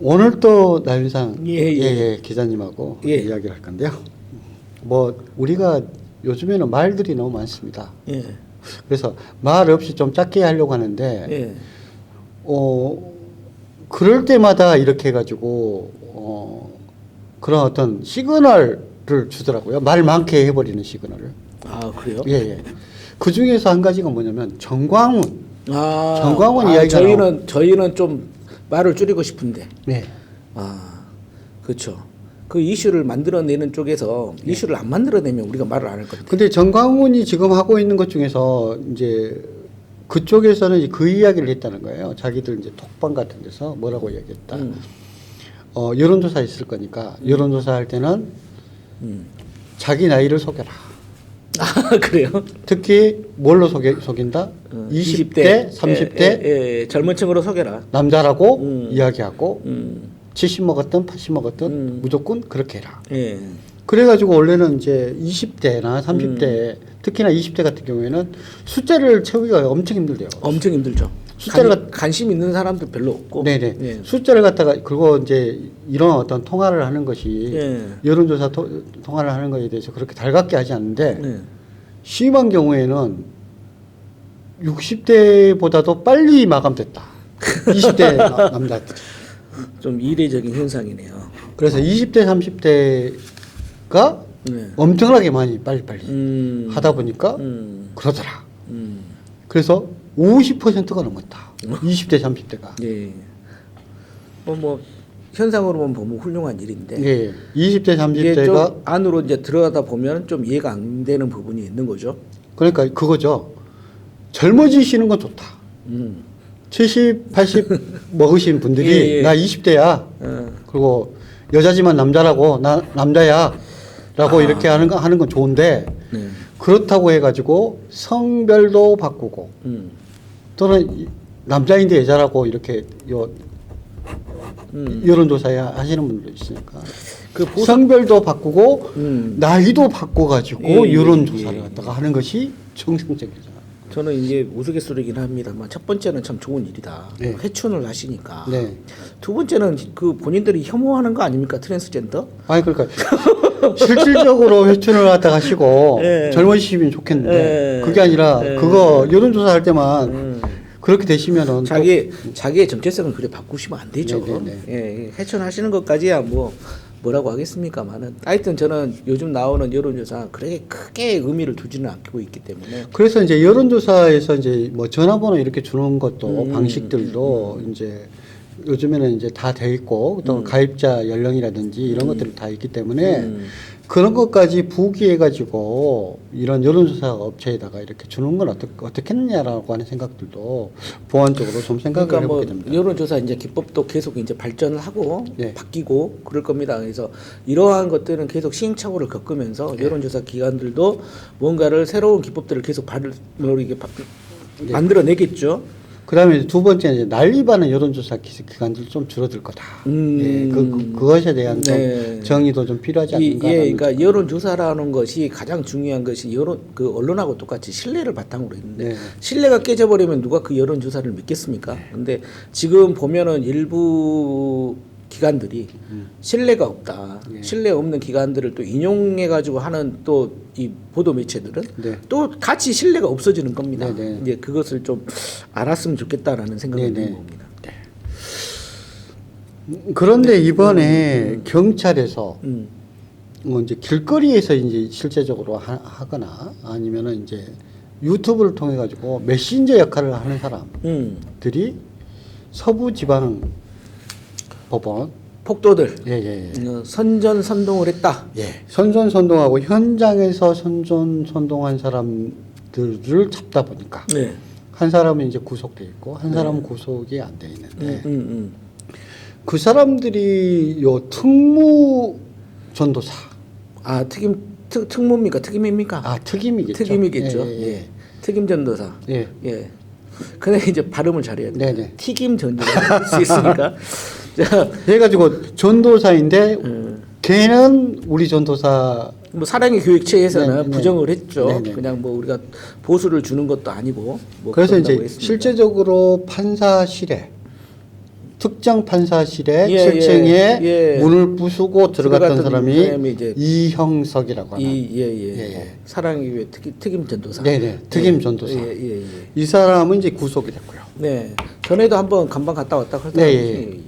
오늘 또 나윤상 예. 기자님하고 예. 이야기를 할 건데요. 뭐 우리가 요즘에는 말들이 너무 많습니다. 예. 그래서 말 없이 좀 짧게 하려고 하는데 예. 그럴 때마다 이렇게 해가지고 그런 어떤 시그널을 주더라고요. 말 많게 해버리는 시그널을. 아, 그래요? 예. 그 중에서 한 가지가 뭐냐면 정광훈 정광훈 이야기가 저희는 좀 말을 줄이고 싶은데. 네. 그렇죠. 그 이슈를 만들어내는 쪽에서 이슈를 안 만들어내면 우리가 말을 안 할 건데. 근데 정광훈이 지금 하고 있는 것 중에서 이제 그쪽에서는 이제 그 이야기를 했다는 거예요. 자기들 이제 톡방 같은 데서 뭐라고 이야기했다. 여론조사 있을 거니까 여론조사 할 때는 자기 나이를 속여라. 아, 그래요? 특히 뭘로 속인다? 20대, 30대 젊은 층으로 속여라. 남자라고 이야기하고 70 먹었든 80 먹었든 음. 무조건 그렇게 해라. 예. 그래가지고 원래는 이제 20대나 30대 특히나 20대 같은 경우에는 숫자를 채우기가 엄청 힘들대요. 엄청 힘들죠. 숫자를 관심 있는 사람도 별로 없고. 네네. 예. 숫자를 갖다가 그리고 이제 이런 어떤 통화를 하는 것이 예. 여론조사 통화를 하는 것에 대해서 그렇게 달갑게 하지 않는데 예. 심한 경우에는 60대보다도 빨리 마감됐다. 20대 남자들. 좀 이례적인 현상이네요. 그래서 20대, 30대가 네. 엄청나게 많이 빨리빨리 하다 보니까 그러더라. 그래서 50%가 넘었다. 20대, 30대가. 예. 뭐 현상으로만 보면 훌륭한 일인데. 예. 20대, 이게 좀 30대가 안으로 이제 들어가다 보면 좀 이해가 안 되는 부분이 있는 거죠. 그러니까 그거죠. 젊어지시는 건 좋다. 70, 80 먹으신 분들이 예. 나 20대야. 그리고 여자지만 남자라고 나 남자야. 라고 이렇게 하는 건 좋은데 네. 그렇다고 해가지고 성별도 바꾸고 또는 남자인데 여자라고 이렇게 여론조사에 하시는 분들도 있으니까 그 성별도 바꾸고 나이도 바꿔가지고 예. 여론조사를 갖다가 하는 것이 정상적이죠. 저는 이제 우스갯소리긴 합니다만 첫 번째는 참 좋은 일이다. 네. 회춘을 하시니까. 네. 두 번째는 그 본인들이 혐오하는 거 아닙니까? 트랜스젠더? 아니 그러니까 실질적으로 회춘을 갖다 하시고 예. 젊어지시면 좋겠는데 예. 그게 아니라 예. 그거 여론조사 할 때만 그렇게 되시면은 자기의 정체성을 그래 바꾸시면 안 되죠. 네네네. 예, 회춘하시는 것까지야 뭐라고 하겠습니까만은 하여튼 저는 요즘 나오는 여론조사 그렇게 크게 의미를 두지는 않고 있기 때문에 그래서 이제 여론조사에서 이제 뭐 전화번호 이렇게 주는 것도 방식들도 이제 요즘에는 이제 다 돼 있고 또 가입자 연령이라든지 이런 것들이 다 있기 때문에 그런 것까지 부기해 가지고 이런 여론조사 업체에다가 이렇게 주는 건 어떻겠느냐라고 하는 생각들도 보완적으로 좀 생각을 그러니까 뭐 해보게 됩니다. 여론조사 이제 기법도 계속 이제 발전을 하고 네. 바뀌고 그럴 겁니다. 그래서 이러한 것들은 계속 시행착오를 겪으면서 여론조사 기관들도 뭔가를 새로운 기법들을 계속 만들어내겠죠. 그다음에 두 번째 이제 난리반은 여론조사 기관들 좀 줄어들 거다. 예, 그것에 대한 네. 좀 정의도 좀 필요하지 않는가. 그러니까 여론조사라는 것이 가장 중요한 것이 그 언론하고 똑같이 신뢰를 바탕으로 있는데 네. 신뢰가 깨져버리면 누가 그 여론조사를 믿겠습니까? 근데 지금 보면은 일부 기관들이 신뢰가 없다. 신뢰 없는 기관들을 또 인용해가지고 하는 또 이 보도 매체들은 네. 또 같이 신뢰가 없어지는 겁니다. 네. 이제 그것을 좀 알았으면 좋겠다라는 생각이 네. 드는 겁니다. 그런데 이번에 경찰에서 음. 뭐 이제 길거리에서 이제 실제적으로 하거나 아니면은 이제 유튜브를 통해 가지고 메신저 역할을 하는 사람들이 서부지방 법원 폭도들 예. 선전선동을 했다. 예. 선전선동하고 현장에서 선전선동한 사람들을 잡다 보니까 네. 한 사람은 이제 구속돼 있고 한 사람은 구속이 안 돼 있는데 그 사람들이 요 특무 전도사 특무입니까? 특임입니까? 특임이겠죠. 특임이겠죠. 예. 특임 전도사. 예. 예. 근데 이제 발음을 잘해야 돼. 네네. 튀김 전도사 할 수 있으니까. 자, 해가지고 전도사인데 걔는 우리 전도사 뭐 사랑의 교육체에서는 네. 부정을 했죠. 네네. 그냥 뭐 우리가 보수를 주는 것도 아니고. 뭐 그래서 이제 그런다고 했습니다. 실제적으로 판사실에 특정 판사실의 예, 7층에 예. 문을 부수고 들어갔던 사람이 사람이 이제 이형석이라고 하는 예. 사랑의 교회 특임 전도사. 네네 특임 전도사. 예. 이 사람은 이제 구속이 됐고요. 네. 전에도 한번 간방 갔다 왔다 그랬다. 네,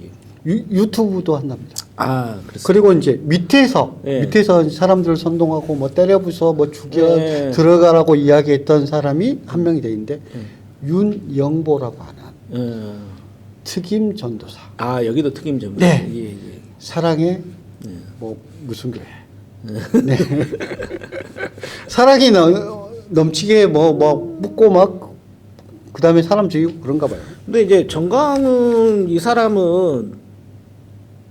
유튜브도 한답니다. 아, 그렇습니다. 그리고 이제 밑에서 예. 사람들을 선동하고 뭐 때려 부숴 뭐 죽여 예. 들어가라고 이야기했던 사람이 한 명이 돼 있는데 윤영보라고 하는 특임 전도사. 아, 여기도 특임 전도사. 네. 예. 사랑의 뭐 무슨 교회. 네. 사랑이 넘치게 뭐 묻고 막 그다음에 사람 죽이고 그런가 봐요. 근데 이제 정광훈 이 사람은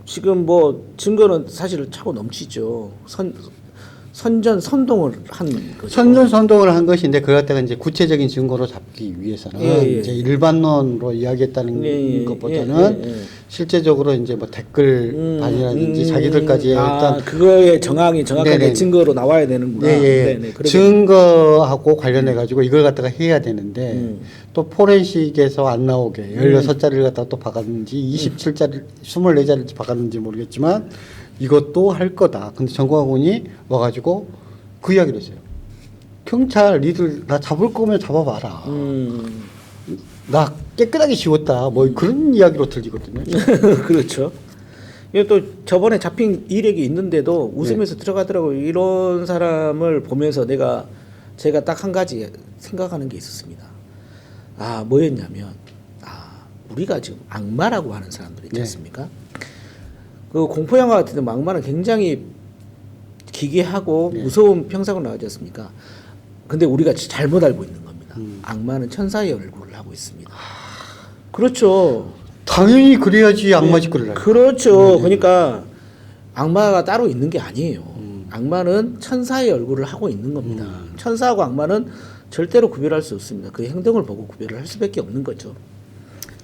지금 뭐 증거는 사실 차고 넘치죠. 선동을 한 거죠. 선전선동을 한 것인데 그걸 갖다가 이제 구체적인 증거로 잡기 위해서는 예. 이제 일반론으로 이야기했다는 것보다는 예. 실제적으로 이제 뭐 댓글 반이라든지 자기들까지 어떤 그거의 정황하게 네네. 증거로 나와야 되는구나. 네네. 증거하고 관련해 가지고 이걸 갖다가 해야 되는데 또 포렌식에서 안 나오게 16자리를 갖다가 또 박았는지 27자리 24자리를 박았는지 모르겠지만 이것도 할 거다. 근데 정광훈이 와가지고 그 이야기를 했어요. 경찰 니들 나 잡을 거면 잡아봐라. 나 깨끗하게 지웠다. 뭐 그런 이야기로 들리거든요. 그렇죠. 이게 또 저번에 잡힌 이력이 있는데도 웃으면서 들어가더라고요. 이런 사람을 보면서 제가 딱 한 가지 생각하는 게 있었습니다. 아, 뭐였냐면, 우리가 지금 악마라고 하는 사람들 있지 않습니까? 그 공포영화 같은 데 악마는 굉장히 기괴하고 무서운 평상으로 나오지 않습니까? 근데 우리가 잘못 알고 있는 겁니다. 악마는 천사의 얼굴을 하고 있습니다. 그렇죠. 당연히 그래야지 악마 짓거리를 하죠. 그렇죠. 그러니까 악마가 따로 있는 게 아니에요. 악마는 천사의 얼굴을 하고 있는 겁니다. 천사하고 악마는 절대로 구별할 수 없습니다. 그 행동을 보고 구별을 할 수밖에 없는 거죠.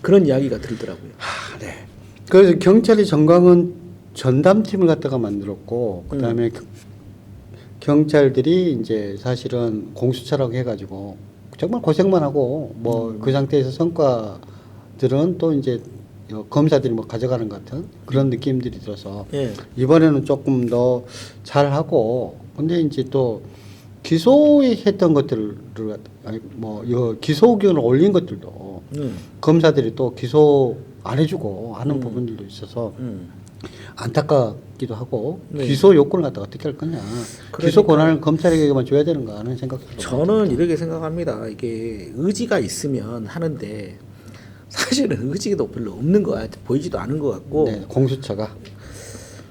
그런 이야기가 들더라고요. 네. 그래서 경찰이 정광훈 전담팀을 갖다가 만들었고 그다음에 경찰들이 이제 사실은 공수처라고 해가지고 정말 고생만 하고 뭐 그 상태에서 성과들은 또 이제 검사들이 뭐 가져가는 것 같은 그런 느낌들이 들어서 예. 이번에는 조금 더 잘하고 근데 이제 또 기소했던 것들을 뭐 기소 의견을 올린 것들도 검사들이 또 기소 안 해주고 하는 부분들도 있어서 안타깝기도 하고 네. 기소 요건을 갖다가 어떻게 할 거냐 기소 권한을 검찰에게만 줘야 되는가 하는 생각도 저는 이렇게 생각합니다. 이게 의지가 있으면 하는데 사실은 의지도 별로 없는 거 같아 보이지도 않은 것 같고 네, 공수처가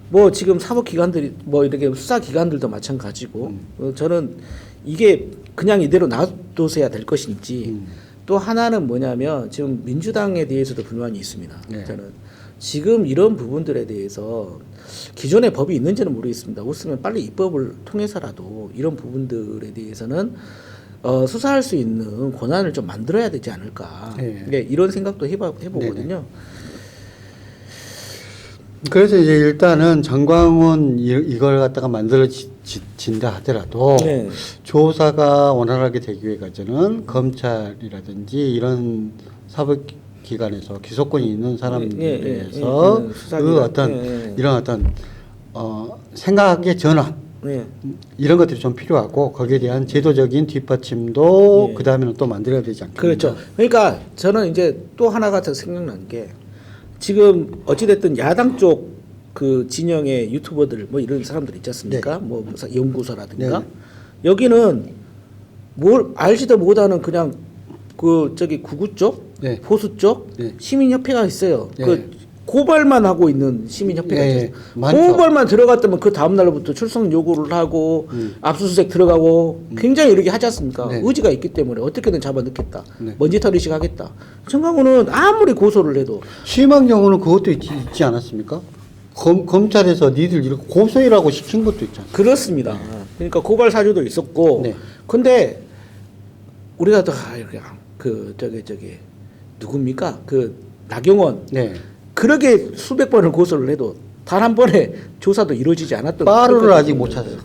뭐 지금 사법기관들이 뭐 이렇게 수사기관들도 마찬가지고 저는 이게 그냥 이대로 놔둬서야 될 것인지 또 하나는 뭐냐면 지금 민주당에 대해서도 불만이 있습니다. 네. 저는 지금 이런 부분들에 대해서 기존의 법이 있는지는 모르겠습니다. 없으면 빨리 입법을 통해서라도 이런 부분들에 대해서는 수사할 수 있는 권한을 좀 만들어야 되지 않을까. 네. 네, 이런 생각도 해보거든요. 그래서 이제 일단은 정광훈 이걸 갖다가 만들어진다 하더라도 네. 조사가 원활하게 되기 위해서는 검찰이라든지 이런 사법기관에서 기소권이 있는 사람들에서 그 어떤 이런 어떤 생각의 전환 네. 이런 것들이 좀 필요하고 거기에 대한 제도적인 뒷받침도 그 다음에는 또 만들어야 되지 않겠나. 그렇죠. 그러니까 저는 이제 또 하나가 더 생각난 게 지금 어찌됐든 야당 쪽 그 진영의 유튜버들 뭐 이런 사람들 있지 않습니까? 뭐 연구소라든가 여기는 뭘 알지도 못하는 그냥 그 저기 구구 쪽, 보수 쪽 시민협회가 있어요. 그 고발만 하고 있는 시민협회가 있어요. 고발만 들어갔다면 그 다음 날부터 출석 요구를 하고 압수수색 들어가고 굉장히 이렇게 하지 않습니까? 의지가 있기 때문에 어떻게든 잡아 넣겠다. 먼지털이식 하겠다. 정강훈은 아무리 고소를 해도 심한 경우는 그것도 있지 않았습니까? 검찰에서 니들 이렇게 고소해라고 시킨 것도 있잖아요. 그렇습니다. 그러니까 고발 사주도 있었고, 근데 우리가 또 이렇게 그 저기 누굽니까? 그 나경원 그렇게 수백 번을 고소를 해도 단 한 번의 조사도 이루어지지 않았던 빠루를 아직 못 찾았어요.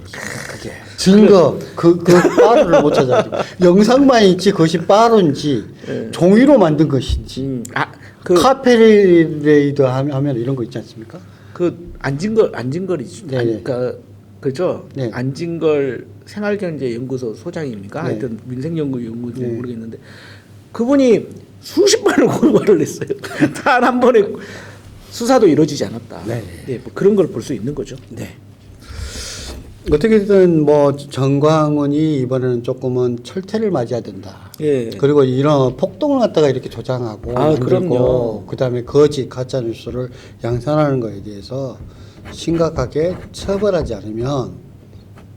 그게 증거 그 빠루를 못 찾았어요. 영상만 있지 그것이 빠루인지 종이로 만든 것인지. 카페레이드 하면 이런 거 있지 않습니까? 그 안진걸이죠. 네. 그러니까 그죠? 네. 안진걸 생활경제연구소 소장입니까? 네. 하여튼 민생연구연구소 네. 모르겠는데 그분이 수십 번을 고발을 했어요. 단 한 번에 수사도 이루어지지 않았다. 네. 네, 뭐 그런 걸 볼 수 있는 거죠. 네. 어떻게든 뭐 정광훈이 이번에는 조금은 철퇴를 맞이해야 된다. 예. 그리고 이런 폭동을 갖다가 이렇게 조장하고 만들고 그럼요. 그다음에 거짓 가짜 뉴스를 양산하는 거에 대해서 심각하게 처벌하지 않으면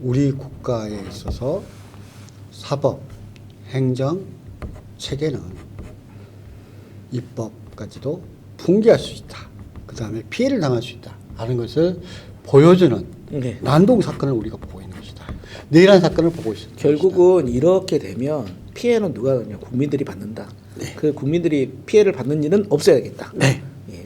우리 국가에 있어서 사법, 행정 체계는 입법까지도 붕괴할 수 있다. 그다음에 피해를 당할 수 있다. 하는 것을 보여주는 네. 난동 사건을 우리가 보고 있는 것이다. 내란 사건을 보고 있습니다. 결국은 이렇게 되면 피해는 누가 하냐? 국민들이 받는다. 그 국민들이 피해를 받는 일은 없어야겠다. 네. 예.